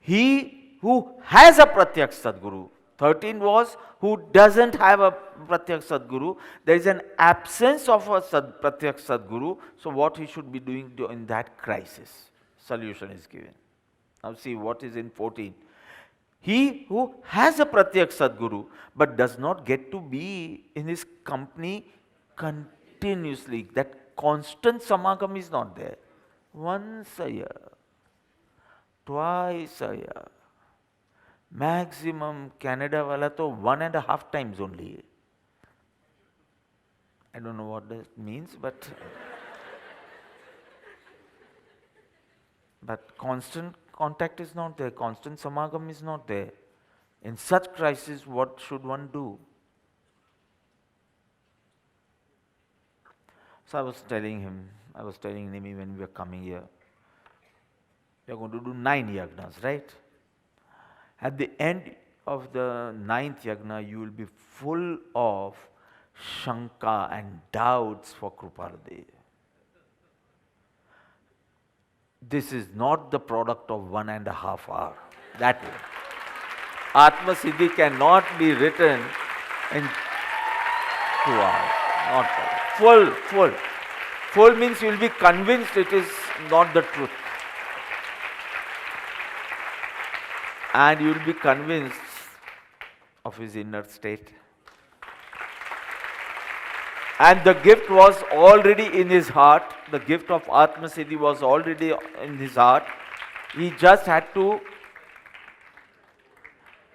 He who has a Pratyak Sadguru. 13 was who doesn't have a Pratyak Sadguru. There is an absence of a Pratyak Sadguru. So what he should be doing in that crisis? Solution is given. Now see what is in 14. He who has a Pratyak Sadguru but does not get to be in his company continuously, that constant samagam is not there. Once a year, twice a year, maximum Canada wala to 1.5 times only. I don't know what that means, but constant contact is not there, constant samagam is not there. In such crisis, what should one do? So I was telling him when we were coming here, we are going to do 9 yagnas, right? At the end of the 9th yagna, you will be full of shanka and doubts for Krupaladev. This is not the product of 1.5 hours. That way. Atma Siddhi cannot be written in 2 hours. Not full. Full means you will be convinced it is not the truth. And you will be convinced of his inner state. And the gift was already in his heart. The gift of Atma Siddhi was already in his heart. He just had to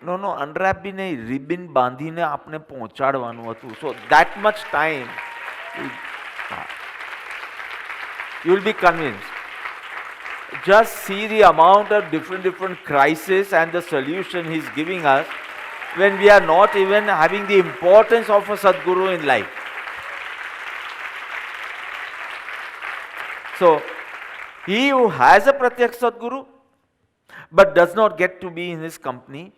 unwrap bhi nahi, ribbon બાંધીને આપને પહોંચાડવાનું હતું. So that much time you will be convinced. Just see the amount of different crises and the solution he is giving us when we are not even having the importance of a Sadguru in life. So, he who has a Pratyak Sadguru but does not get to be in his company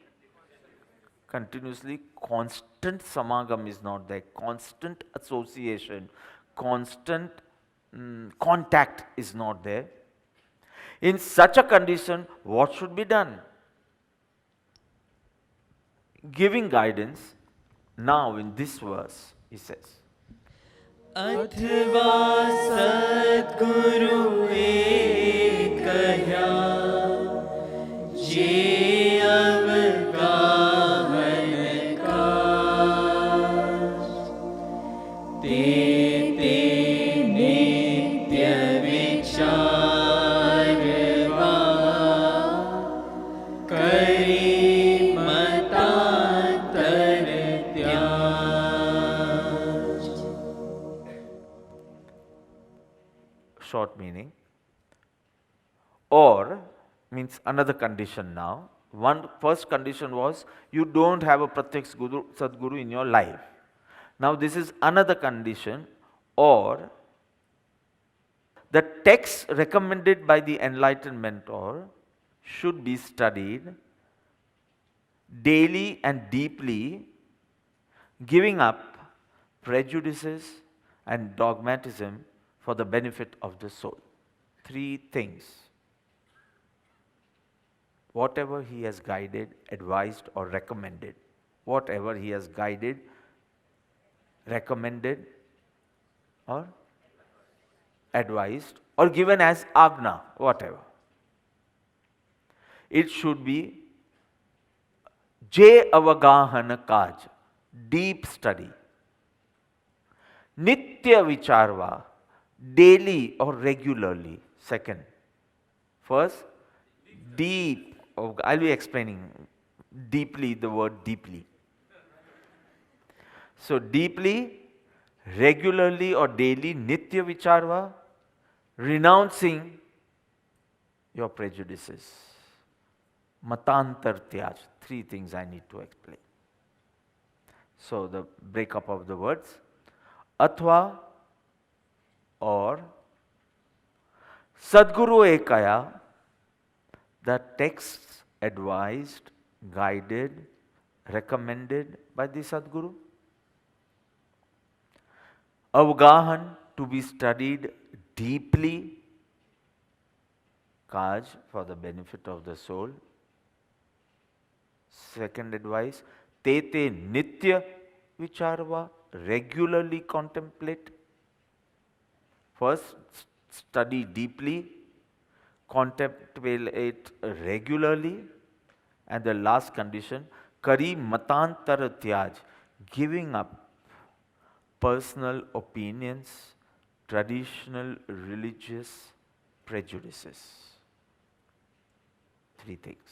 continuously, constant samagam is not there, constant association, constant contact is not there. In such a condition, what should be done? Giving guidance, now in this verse, he says, अथवा सद्गुरु एकया जे अवगाहन काज ते नित्य विचारवा करी मतांतर त्याज. short meaning, or means another condition now. First condition was you don't have a Pratyak Sadguru in your life. Now this is another condition, or the text recommended by the enlightened mentor should be studied daily and deeply, giving up prejudices and dogmatism for the benefit of the soul. 3 things. Whatever he has guided, advised or recommended, whatever he has guided, recommended or advised or given as agna, whatever. It should be J Avagahana Kaj, deep study. Nitya Vicharva, daily or regularly. Second. First, deep. I'll be explaining deeply the word deeply. So, deeply, regularly or daily, Nitya Vicharva, renouncing your prejudices. Matantar Tyaj. 3 things I need to explain. So, the breakup of the words. Athva, or Sadguru Ekaya, the texts advised, guided, recommended by the Sadguru. Avgahan, to be studied deeply, Kaj, for the benefit of the soul. Second advice, te te nitya vicharva, regularly contemplate. First, study deeply, contemplate regularly, and the last condition, kari matantar tyaj, giving up personal opinions, traditional religious prejudices. Three things.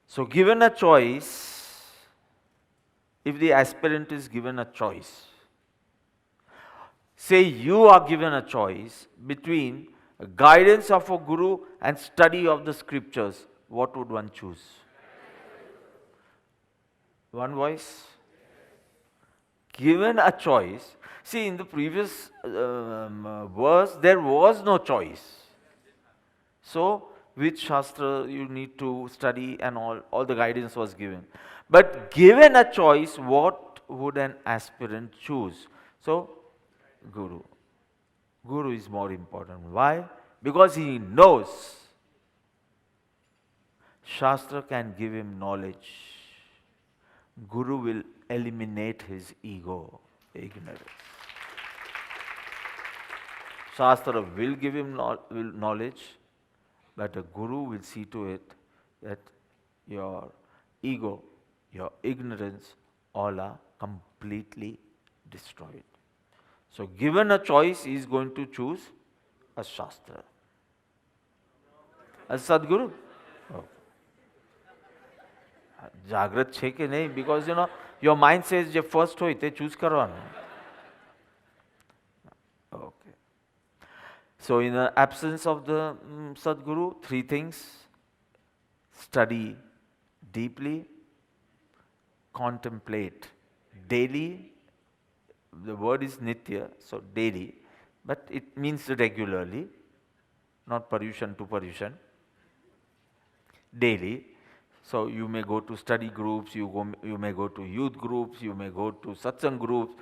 So, given a choice, if the aspirant is given a choice, say you are given a choice between guidance of a guru and study of the scriptures, what would one choose? One voice? Given a choice, see in the previous verse there was no choice. So, which Shastra you need to study and all the guidance was given. But given a choice, what would an aspirant choose? So, Guru. Guru is more important. Why? Because he knows Shastra can give him knowledge. Guru will eliminate his ego, ignorance. Shastra will give him knowledge, but a guru will see to it that your ego, your ignorance, all are completely destroyed. So, given a choice, he is going to choose a Shastra. A Sadguru? Oh. જાગ્રત છે કે નહીં? Because your mind says જે first હોય તે choose કરવાનું. Okay. So in the absence of the Sadguru, three things: study deeply, contemplate daily. The word is nitya, so daily, but it means regularly, not paryushan to paryushan. Daily. So you may go to study groups, you may go to youth groups, you may go to satsang groups,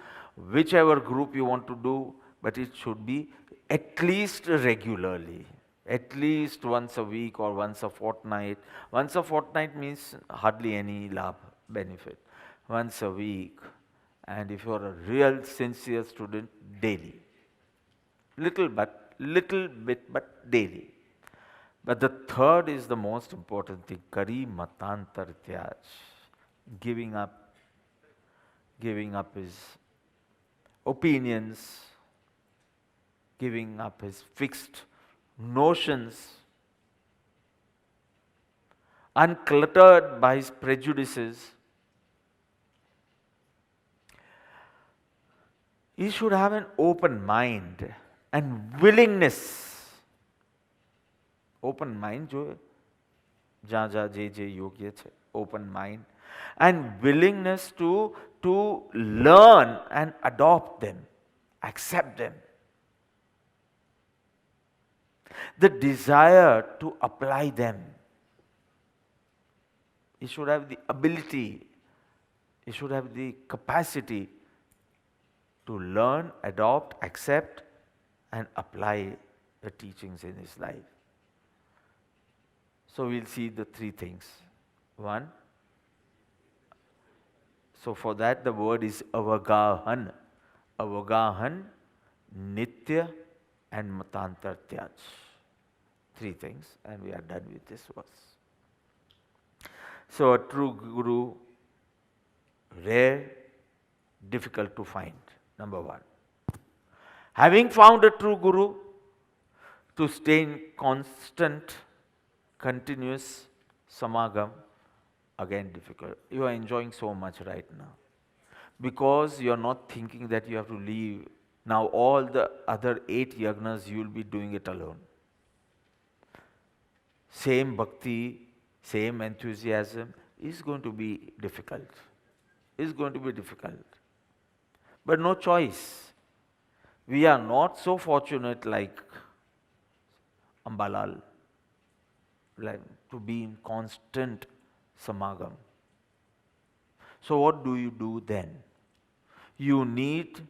whichever group you want to do, but it should be at least regularly, at least once a week or once a fortnight. Once a fortnight means hardly any labh, benefit. Once a week, and if you are a real sincere student, daily. Little bit but daily. But the third is the most important thing, kari matantar tyaj, giving up his opinions, giving up his fixed notions, uncluttered by his prejudices. He should have an open mind and willingness. Open mind जो जहाँ जहाँ जे योग्य છે, open mind and willingness to learn and adopt them, accept them. The desire to apply them. He should have the ability, he should have the capacity to learn, adopt, accept and apply the teachings in his life. So we'll see the three things. One, so for that the word is avagahan. Avagahan, nitya and matantar tyaj. Three things, and we are done with this verse. So a true guru, rare, difficult to find. Number one. Having found a true guru, to stay in constant, continuous samagam, again difficult. You are enjoying so much right now. Because you are not thinking that you have to leave. Now all the other 8 yagnas you will be doing it alone. Same bhakti, same enthusiasm is going to be difficult. Is going to be difficult. But no choice. We are not so fortunate like Ambalal, like to be in constant samagam. So what do you do then? You need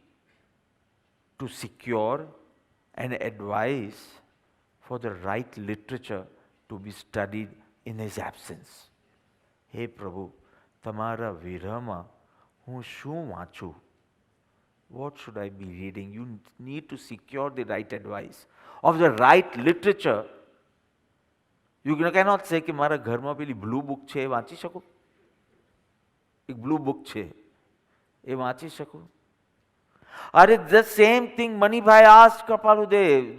to secure and advise for the right literature to be studied in his absence. Hey Prabhu, તમારા વિરહમાં હું શું વાંચું? What should I be reading? You need to secure the right advice of the right literature. You cannot say કે મારા ઘરમાં પેલી blue book છે એ વાંચી શકું? એક બ્લુ બુક છે એ વાંચી શકું? અરે the same thing Manibhai asked Kapaludev,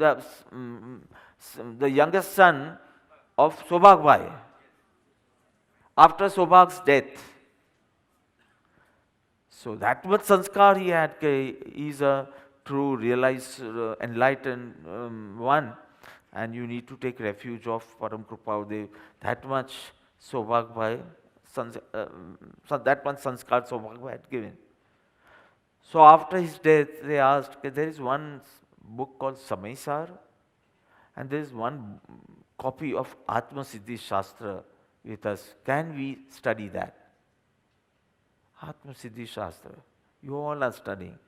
the youngest son of Sobhagbhai, after Sobhag's death. So that much sanskar he had. He is a true, realized, enlightened one, and you need to take refuge of Param Kripaludev. That much Sobhagbhai, that much sanskar Sobhagbhai had given. So after his death, they asked, there is one book called Samaisar, and there is one copy of Atma Siddhi Shastra with us. Can we study that? Atma Siddhi Shastra. You all are studying.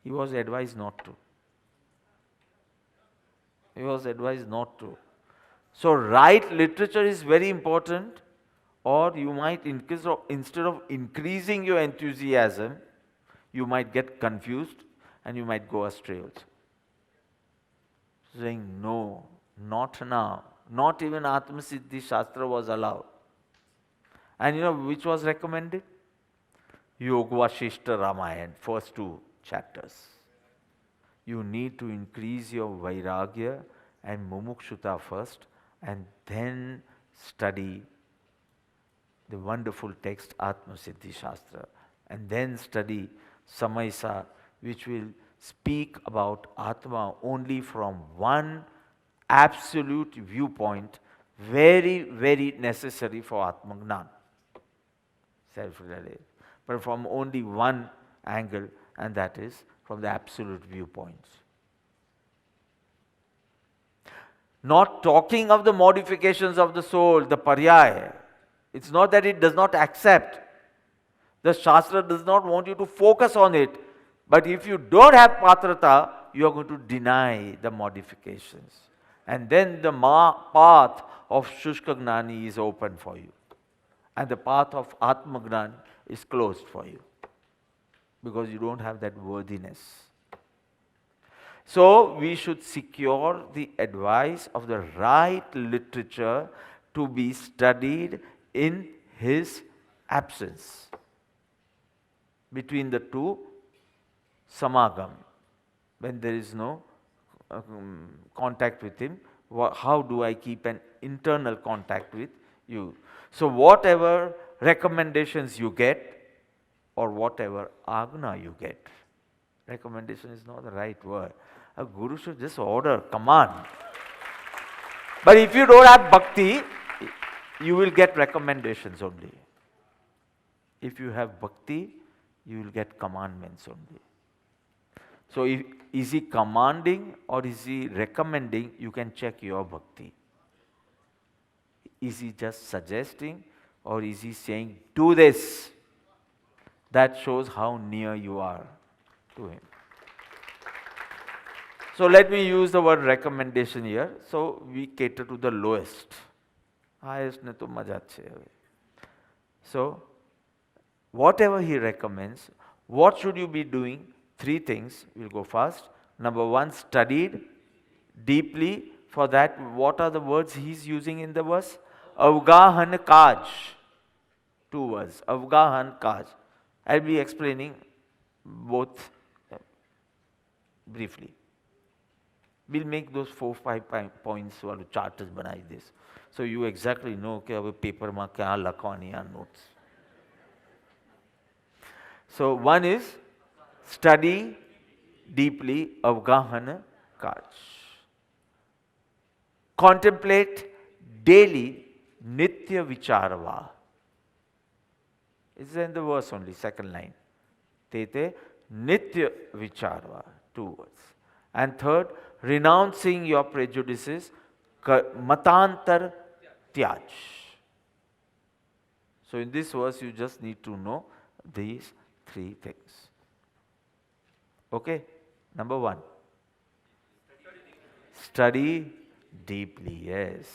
He was advised not to. He was advised not to. So right literature is very important, or you might increase, instead of increasing your enthusiasm, you might get confused and you might go astray also. Saying no, not now. Not even Atma Siddhi Shastra was allowed. And you know which was recommended? Yoga Vashishta Ramayana, first 2 chapters. You need to increase your Vairagya and Mumukshuta first, and then study the wonderful text Atma Siddhi Shastra, and then study Samaisa, which will speak about Atma only from one absolute viewpoint, very, very necessary for Atma Gnan, self-realization, but from only one angle, and that is from the absolute viewpoints. Not talking of the modifications of the soul, the paryaya. It's not that it does not accept. The Shastra does not want you to focus on it. But if you don't have patrata, you are going to deny the modifications. And then the path of Shushka Gnani is open for you. And the path of Atma Gnani is closed for you. Because you don't have that worthiness. So we should secure the advice of the right literature to be studied in his absence. Between the two, samagam, when there is no contact with him, how do I keep an internal contact with you? So whatever recommendations you get, or whatever agna you get, recommendation is not the right word. A guru should just order, command. But if you don't have bhakti, you will get recommendations only. If you have bhakti, you will get commandments only. So is he commanding or is he recommending? You can check your bhakti. Is he just suggesting or is he saying, do this? That shows how near you are to him. So let me use the word recommendation here. So we cater to the lowest. Highest ne to maja chhe. So whatever he recommends, what should you be doing? 3 things. We'll go fast. Number 1, studied deeply. For that, what are the words he's using in the verse? Avgahan kaj. 2 words. Avgahan kaj. I'll be explaining both briefly. We'll make those 4-5 points or charters banai this. So you exactly know कि अब paper में क्या लखवानी है notes. So one is study deeply avgahan kaj. Contemplate daily nitya vicharva. It's in the verse only, second line. Tete nitya vicharva. 2 words. And third, renouncing your prejudices, matantar tyaj. So in this verse, you just need to know these 3 things. Okay? Number 1. Study deeply, yes.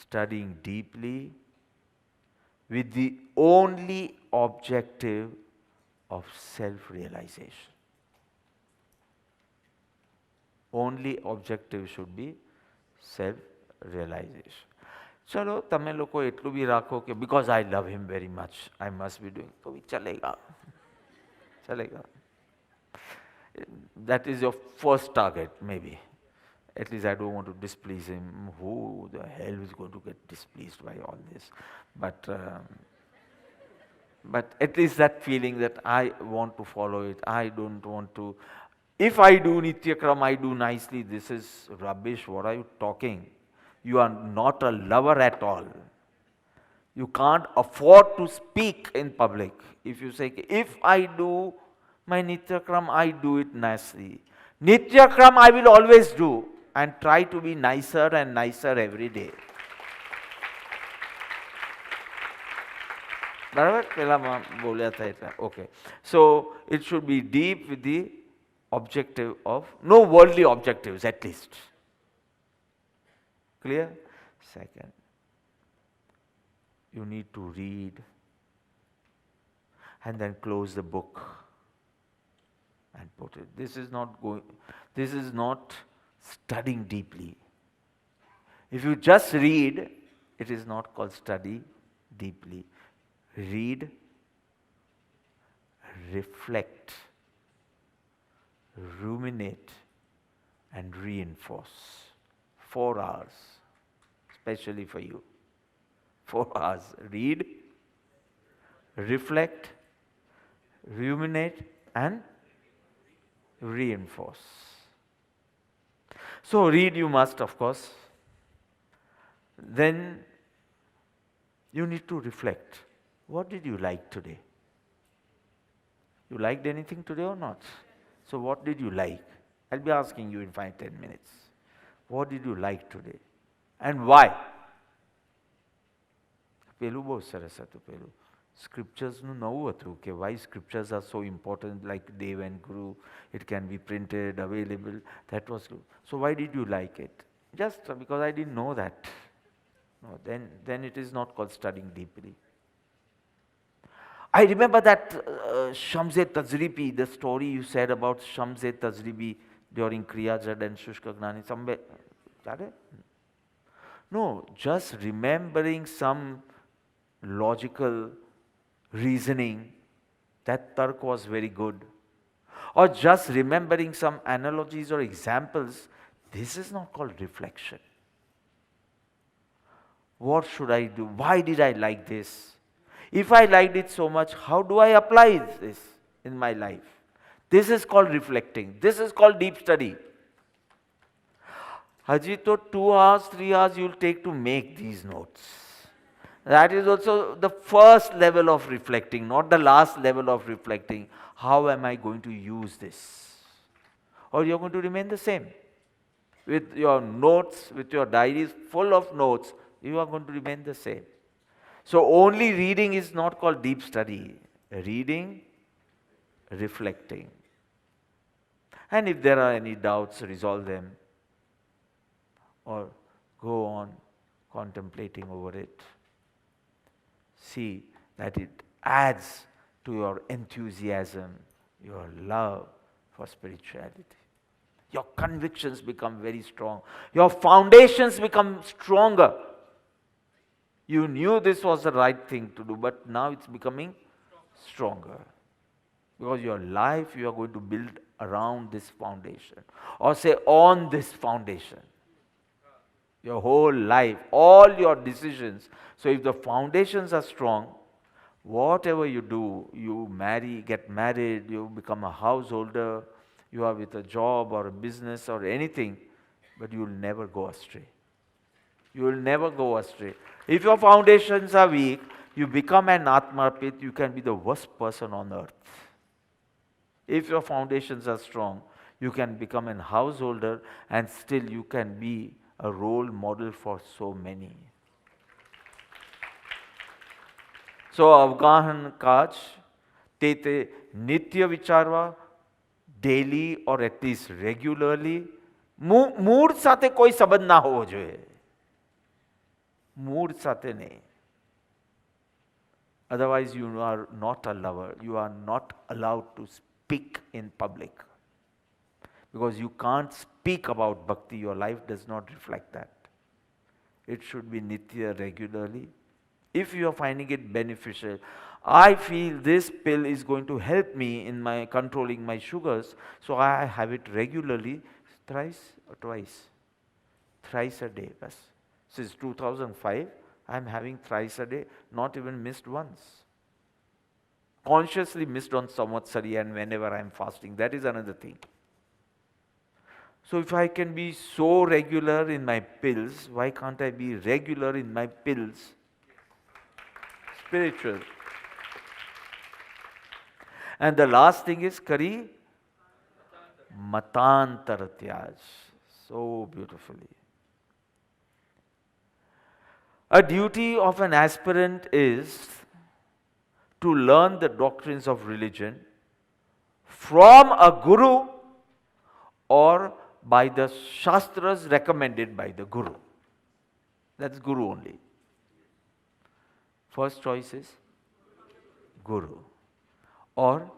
studying deeply with the only objective of self-realization. Only objective should be self-realization. चलो तमे लोको एटलू भी राखो कि because I love him very much, I must be doing, तो भी चलेगा, चलेगा. That is your first target, maybe. At least I don't want to displease him. Who the hell is going to get displeased by all this? But at least that feeling that I want to follow it. I don't want to. If I do Nityakram, I do nicely. This is rubbish. What are you talking? You are not a lover at all. You can't afford to speak in public. If you say, if I do my Nityakram, I do it nicely. Nityakram I will always do and try to be nicer and nicer every day. बराबर पहला बोला था इतना. Okay. So it should be deep with the objective of no worldly objectives at least. Clear? Second, you need to read and then close the book and put it. This is not studying deeply. If you just read, it is not called study deeply. Read, reflect, ruminate, and reinforce. 4 hours, especially for you. 4 hours. Read, reflect, ruminate, and reinforce. So read you must, of course. Then you need to reflect. What did you like today? You liked anything today or not? So what did you like? I'll be asking you in 5-10 minutes. What did you like today? And why? પેલું બહુ સરસ હતું પેલું. Scripturesનું નવું હતું કે why scriptures are so important, like Dev and Guru, it can be printed, available. That was good. So why did you like it? Just because I didn't know that. No, then it is not called studying deeply. I remember that Shamse Tajribi, the story you said about Shamse Tajribi during Kriya Jad and Shushka Gnani. Somewhere, no, just remembering some logical reasoning, that tark was very good. Or just remembering some analogies or examples, this is not called reflection. What should I do? Why did I like this? If I liked it so much, how do I apply this in my life? This is called reflecting. This is called deep study. Haji to 2 hours, 3 hours you will take to make these notes. That is also the first level of reflecting, not the last level of reflecting. How am I going to use this? Or you are going to remain the same. With your notes, with your diaries full of notes, you are going to remain the same. So only reading is not called deep study. Reading, reflecting. And if there are any doubts, resolve them. Or go on contemplating over it. See that it adds to your enthusiasm, your love for spirituality. Your convictions become very strong. Your foundations become stronger. You knew this was the right thing to do, but now it's becoming stronger. Because your life you are going to build around this foundation. Or say on this foundation. Your whole life, all your decisions. So if the foundations are strong, whatever you do, you marry, get married, you become a householder, you are with a job or a business or anything, but you will never go astray. You will never go astray. If your foundations are weak, you become an Atmarpit, you can be the worst person on earth. If your foundations are strong, you can become an householder and still you can be a role model for so many. So Avgahan Kaj, Tete Nitya Vicharva, daily or at least regularly, મૂળ સાથે કોઈ સંબંધ ના હોવો જોઈએ. Mood સાથે નહીં. Otherwise, you are not a lover. You are not allowed to speak in public. Because you can't speak about bhakti. Your life does not reflect that. It should be nitya regularly. If you are finding it beneficial, I feel this pill is going to help me in my controlling my sugars, so I have it regularly, thrice or twice. Thrice a day. Bas. Since 2005, I am having thrice a day, not even missed once. Consciously missed on Samvatsari and whenever I am fasting. That is another thing. So if I can be so regular in my pills, why can't I be regular in my pills? Spiritual. And the last thing is Kari Matantar Tyaj. So beautifully. A duty of an aspirant is to learn the doctrines of religion from a guru or by the shastras recommended by the guru. That's guru only. First choice is guru. Or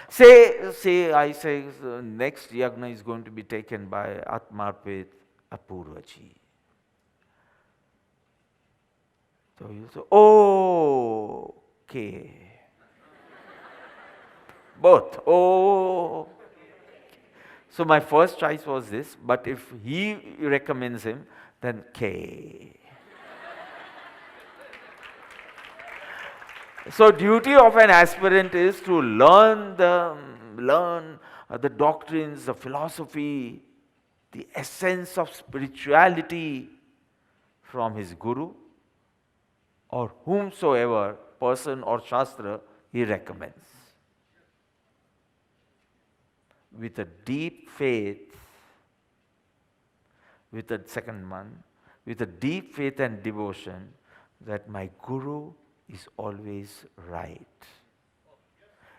say I say next yagna is going to be taken by Atmarpit Apurvaji. So you say, oh, okay. Both. Oh. So my first choice was this, but if he recommends him, then K. So duty of an aspirant is to learn the doctrines, the philosophy, the essence of spirituality from his guru or whomsoever person or shastra he recommends. With a deep faith, with a second one, with a deep faith and devotion that my guru is always right.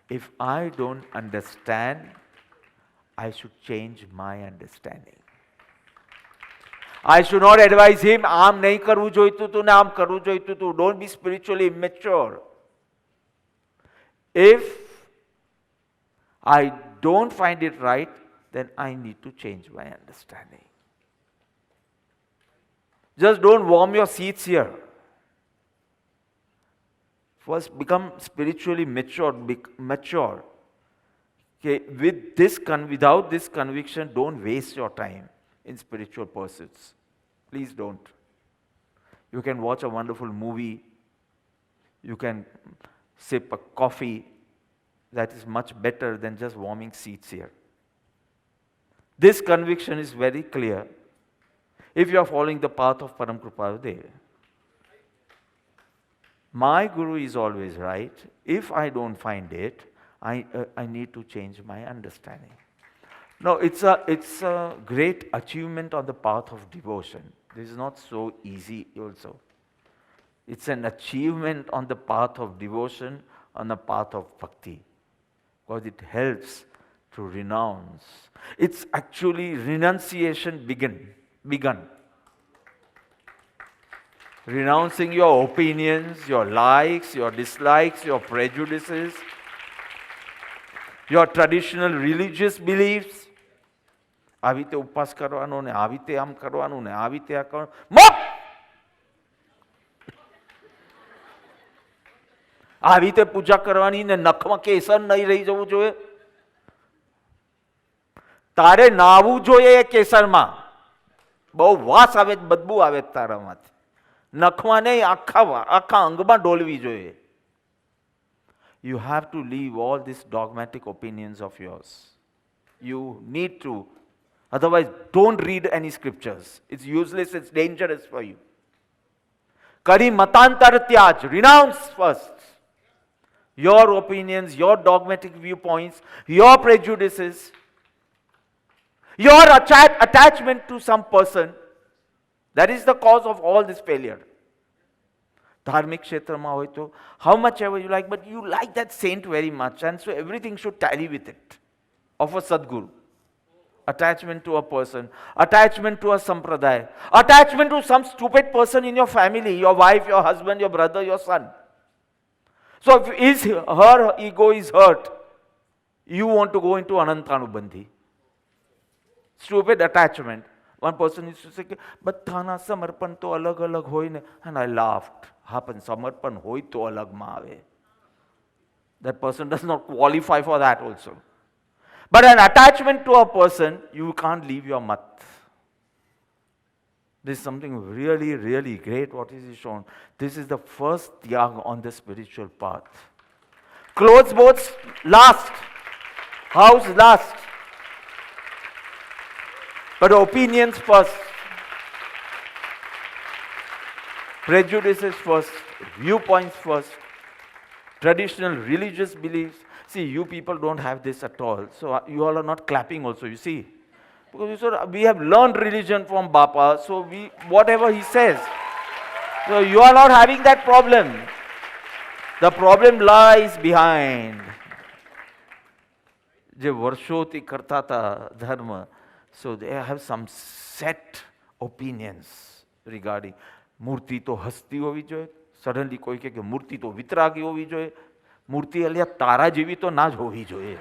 If I don't understand, I should change my understanding. I should not advise him, આમ નહીં કરવું જોઈતું તું ને આમ કરવું જોઈતું તું. Don't be spiritually immature. If I don't find it right, then I need to change my understanding. Just don't warm your seats here. First, become spiritually mature. Okay, without this conviction, don't waste your time in spiritual pursuits. Please don't. You can watch a wonderful movie. You can sip a coffee. That is much better than just warming seats here. This conviction is very clear if you are following the path of Param Kripaludev. My guru is always right. If I don't find it, I need to change my understanding. No, it's a great achievement on the path of devotion. This is not so easy also. It's an achievement on the path of devotion, on the path of bhakti. Because it helps to renounce. It's actually renunciation begun. Renouncing your opinions, your likes, your dislikes, your prejudices, your traditional religious beliefs. આવી રીતે ઉપવાસ કરવાનો ને આવી રીતે આમ કરવાનું ને આવી રીતે આ કરવાનું. મોપ! આવી રીતે પૂજા કરવાની ને નખમાં કેસર નહીં રહી જવું જોઈએ. તારે નાવું જોઈએ એ કેસરમાં. બહુ વાસ આવે, બદબુ આવે તારામાંથી. નખમાં નહીં, આખા અંગમાં ડોલવી જોઈએ. You have to leave all these dogmatic opinions of yours. You need to. Otherwise, don't read any scriptures. It's useless, it's dangerous for you. Kari matantar tyaj. Renounce first. Your opinions, your dogmatic viewpoints, your prejudices, your attachment to some person. That is the cause of all this failure. Dharmik kshetrama hoy to, how much ever you like, but you like that saint very much, and so everything should tally with it, of a Sadguru. attachment to a person, attachment to a sampradaya, attachment to some stupid person in your family, your wife, your husband, your brother, your son. So if her ego is hurt, you want to go into Anantanubandhi. Stupid attachment. One person used to say, but thana samarpan to alag alag hoy ne. And I laughed. Hapan samarpan hoy to alag ma aave. That person does not qualify for that also. But an attachment to a person, you can't leave your mat. This is something really, really great what is shown. This is the first tyag on the spiritual path. Clothes boats last. House last. But opinions first. Prejudices first. Viewpoints first. Traditional religious beliefs. See, you people don't have this at all. So you all are not clapping also, you see. Because you said, we have learned religion from Bapa, so whatever he says. So you are not having that problem. The problem lies behind. જે વર્ષોથી કરતા હતા ધર્મ, so they have some set opinions regarding મૂર્તિ તો હસતી હોવી જોઈએ. Suddenly કોઈ કહે કે મૂર્તિ તો વિતરાગી હોવી જોઈએ. મૂર્તિ અલ્યા તારા જેવી તો ના જ હોવી જોઈએ.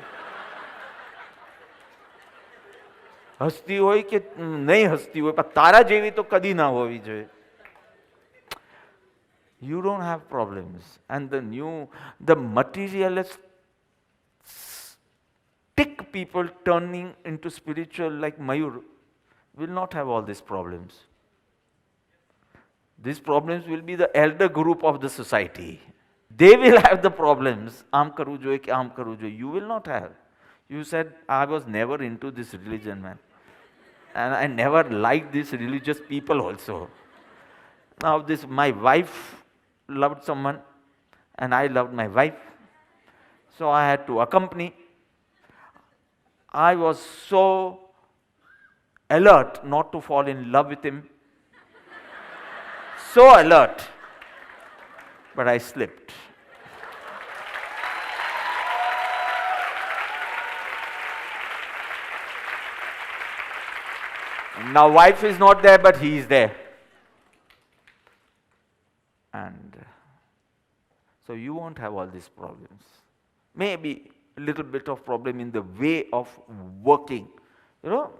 હસતી હોય કે નહીં હસતી હોય, પણ તારા જેવી તો કદી ના હોવી જોઈએ. You don't have problems. And the materialist tick people turning into spiritual like Mayur will not have all these problems. These problems will be the elder group of the society. They will have the problems. Aam karu joye ki aam karu joye. You will not have. You said, I was never into this religion, man. And I never liked these religious people also. Now my wife loved someone and I loved my wife. So I had to accompany. I was so alert not to fall in love with him. So alert. But I slipped. Now wife is not there, but he is there. And so you won't have all these problems. Maybe a little bit of problem in the way of working. You know,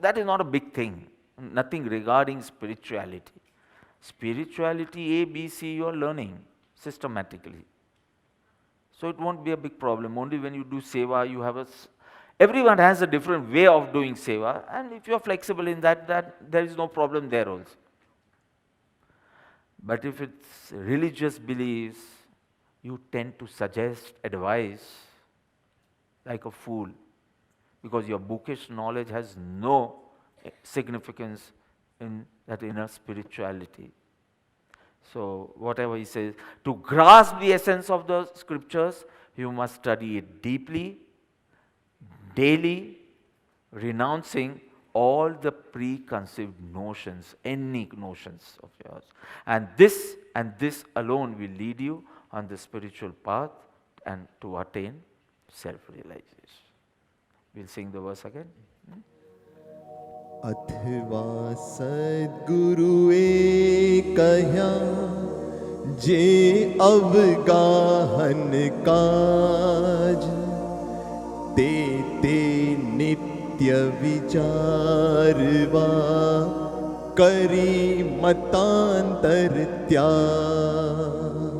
that is not a big thing. Nothing regarding spirituality. Spirituality, A, B, C, you are learning systematically. So it won't be a big problem. Only when you do seva, you have everyone has a different way of doing seva, and if you are flexible in that there is no problem there also. But if it's religious beliefs, you tend to suggest, advise like a fool, because your bookish knowledge has no significance in that inner spirituality. So whatever he says, to grasp the essence of the scriptures, you must study it deeply, daily, renouncing all the preconceived notions, any notions of yours. And this alone will lead you on the spiritual path and to attain self-realization. We'll sing the verse again. अथवा सद्गुरुए कह्या जे अवगाहन काज ते नित्य विचारवा करी मतांतर त्याग.